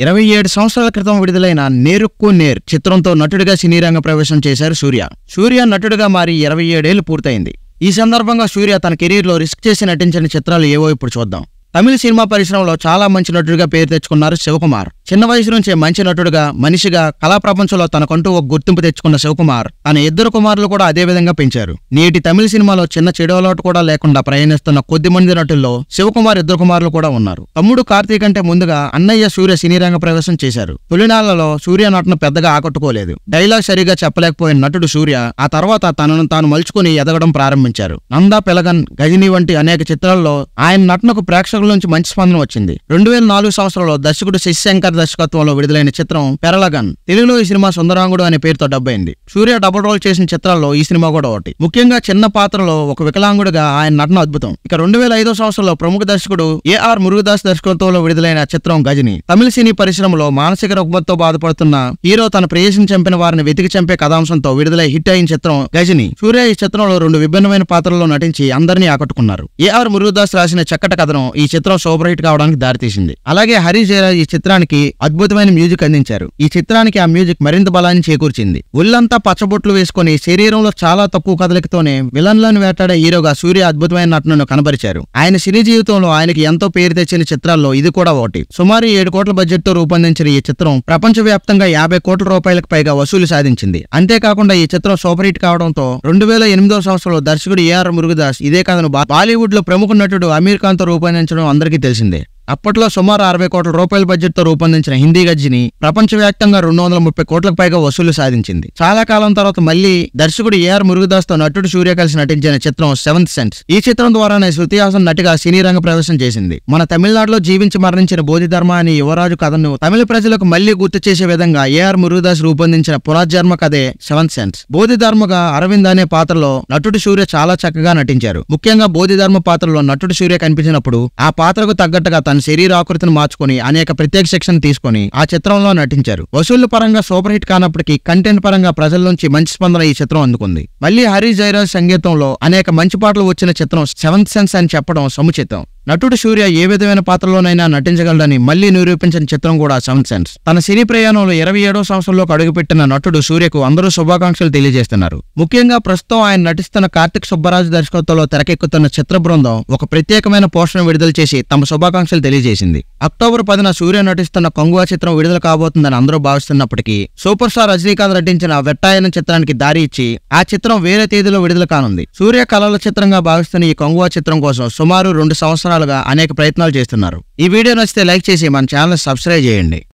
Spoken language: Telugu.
27 సంవత్సరాల క్రితం విడుదలైన నేరుక్కు నేర్ చిత్రంతో నటుడిగా సినీ రంగ ప్రవేశం చేశారు సూర్య. సూర్య నటుడిగా మారి 27 ఏళ్లు పూర్తయింది. ఈ సందర్భంగా సూర్య తన కెరీర్లో రిస్క్ చేసి నటించిన చిత్రాలు ఏవో ఇప్పుడు చూద్దాం. తమిళ సినిమా పరిశ్రమలో చాలా మంచి నటుడిగా పేరు తెచ్చుకున్నారు శివకుమార్. చిన్న వయసు నుంచే మంచి నటుడిగా, మనిషిగా కళా ప్రపంచంలో తనకంటూ ఒక గుర్తింపు తెచ్చుకున్న శివకుమార్ తన ఇద్దరు కుమారులు కూడా అదే విధంగా పెంచారు. నేటి తమిళ సినిమాలో చిన్న చెడు అలవాటు కూడా లేకుండా ప్రయాణిస్తున్న కొద్ది మంది నటుల్లో శివకుమార్ ఇద్దరు కుమారులు కూడా ఉన్నారు. తమ్ముడు కార్తీక్ కంటే ముందుగా అన్నయ్య సూర్య సినీ రంగ ప్రవేశం చేశారు. తొలినాళ్లలో సూర్య నటన పెద్దగా ఆకట్టుకోలేదు. డైలాగ్ సరిగా చెప్పలేకపోయిన నటుడు సూర్య ఆ తర్వాత తనను తాను మలుచుకుని ఎదగడం ప్రారంభించారు. నందా పెలగన్, గజని వంటి అనేక చిత్రాల్లో ఆయన నటనకు ప్రేక్షకుల నుంచి మంచి స్పందన వచ్చింది. 2004 సంవత్సరంలో దర్శకుడు శశిశంకర్ దర్శకత్వంలో విడుదలైన చిత్రం పెరలగన్. తెలుగులో ఈ సినిమా సుందరాంగుడు అనే పేరుతో డబ్ అయింది. సూర్య డబుల్ రోల్ చేసిన చిత్రాల్లో ఈ సినిమా కూడా ఒకటి. ముఖ్యంగా చిన్న పాత్రలో ఒక వికలాంగుడిగా ఆయన నటన అద్భుతం. ఇక 2005 సంవత్సరంలో ప్రముఖ దర్శకుడు ఏఆర్ మురుగదాస్ దర్శకత్వంలో విడుదలైన చిత్రం గజని. తమిళ సినీ పరిశ్రమలో మానసిక రుగ్మతతో బాధపడుతున్న హీరో తన ప్రేయసిని చంపిన వారిని వెతికి చంపే కథాంశంతో విడుదలై హిట్ అయిన చిత్రం గజని. సూర్య ఈ చిత్రంలో 2 విభిన్నమైన పాత్రల్లో నటించి అందరినీ ఆకట్టుకున్నారు. ఏఆర్ మురుగదాస్ రాసిన చక్కటి కథనం ఈ చిత్రం సూపర్ హిట్ కావడానికి దారితీసింది. అలాగే హరి జయరాజ్ ఈ చిత్రానికి అద్భుతమైన మ్యూజిక్ అందించారు. ఈ చిత్రానికి ఆ మ్యూజిక్ మరింత బలాన్ని చేకూర్చింది. ఒళ్ళంతా పచ్చబొట్లు వేసుకుని శరీరంలో చాలా తక్కువ కదలికతోనే విలన్లను వేటాడే హీరోగా సూర్య అద్భుతమైన నటనను కనబరిచారు. ఆయన సినీ జీవితంలో ఆయనకి ఎంతో పేరు తెచ్చిన చిత్రాల్లో ఇది కూడా ఒకటి. సుమారు 7 కోట్ల బడ్జెట్ తో రూపొందించిన ఈ చిత్రం ప్రపంచవ్యాప్తంగా 50 కోట్ల రూపాయలకు పైగా వసూలు సాధించింది. అంతేకాకుండా ఈ చిత్రం సూపర్ హిట్ కావడంతో 2008 సంవత్సరంలో దర్శకుడు ఏఆర్ మురుగదాస్ ఇదే కథను బాలీవుడ్ లో ప్రముఖ నటుడు అమీర్ ఖాన్ తో రూపొందించడం అందరికీ తెలిసిందే. అప్పట్లో సుమారు 60 కోట్ల రూపాయల బడ్జెట్ తో రూపొందించిన హిందీ గజ్జిని ప్రపంచవ్యాప్తంగా 230 కోట్లకు పైగా వసూలు సాధించింది. చాలా కాలం తర్వాత మళ్లీ దర్శకుడు ఏఆర్ మురుగదాస్ తో నటుడు సూర్య కలిసి నటించిన చిత్రం సెవెంత్ సెన్స్. ఈ చిత్రం ద్వారానే శృతి హాసన్ నటిగా సినీ రంగ ప్రవేశం చేసింది. మన తమిళనాడులో జీవించి మరణించిన బోధిధర్మ అనే యువరాజు కథను తమిళ ప్రజలకు మళ్లీ గుర్తు చేసే విధంగా ఏఆర్ మురుగదాస్ రూపొందించిన పునర్జన్మ కథే సెవెంత్ సెన్స్. బోధిధర్మగా అరవింద్ అనే పాత్రలో నటుడు సూర్య చాలా చక్కగా నటించారు. ముఖ్యంగా బోధిధర్మ పాత్రలో నటుడు సూర్య కనిపించినప్పుడు ఆ పాత్రకు తగ్గట్టుగా శరీర ఆకృతిని మార్చుకుని అనేక ప్రత్యేక శిక్షణ తీసుకుని ఆ చిత్రంలో నటించారు. వసూళ్ల పరంగా సూపర్ హిట్ కానప్పటికీ కంటెంట్ పరంగా ప్రజల నుంచి మంచి స్పందన ఈ చిత్రం అందుకుంది. మళ్లీ హరి జయరాజ్ సంగీతంలో అనేక మంచి పాటలు వచ్చిన చిత్రం సెవెంత్ సెన్స్ అని చెప్పడం సముచితం. నటుడు సూర్య ఏ విధమైన పాత్రలోనైనా నటించగలడని మళ్లీ నిరూపించిన చిత్రం కూడా సెవెంత్ సెన్స్. తన సినీ ప్రయాణంలో 27వ సంవత్సరంలోకి అడుగుపెట్టిన నటుడు సూర్యకు అందరూ శుభాకాంక్షలు తెలియజేస్తున్నారు. ముఖ్యంగా ప్రస్తుతం ఆయన నటిస్తున్న కార్తిక్ సుబ్బరాజు దర్శకత్వంలో తెరకెక్కుతున్న చిత్ర బృందం ఒక ప్రత్యేకమైన పోస్టర్ విడుదల చేసి తమ శుభాకాంక్షలు తెలియజేసింది. అక్టోబర్ 10న సూర్య నటిస్తున్న కొంగువా చిత్రం విడుదల కాబోతుందని అందరూ భావిస్తున్నప్పటికీ సూపర్ స్టార్ రజనీకాంత్ నటించిన వెట్టాయన చిత్రానికి దారి ఇచ్చి ఆ చిత్రం వేరే తేదీలో విడుదల కానుంది. సూర్య కళల చిత్రంగా భావిస్తున్న ఈ కొంగువా చిత్రం కోసం సుమారు 2 సంవత్సరాలుగా అనేక ప్రయత్నాలు చేస్తున్నారు. ఈ వీడియో నచ్చితే లైక్ చేసి మన ఛానల్ సబ్స్క్రైబ్ చేయండి.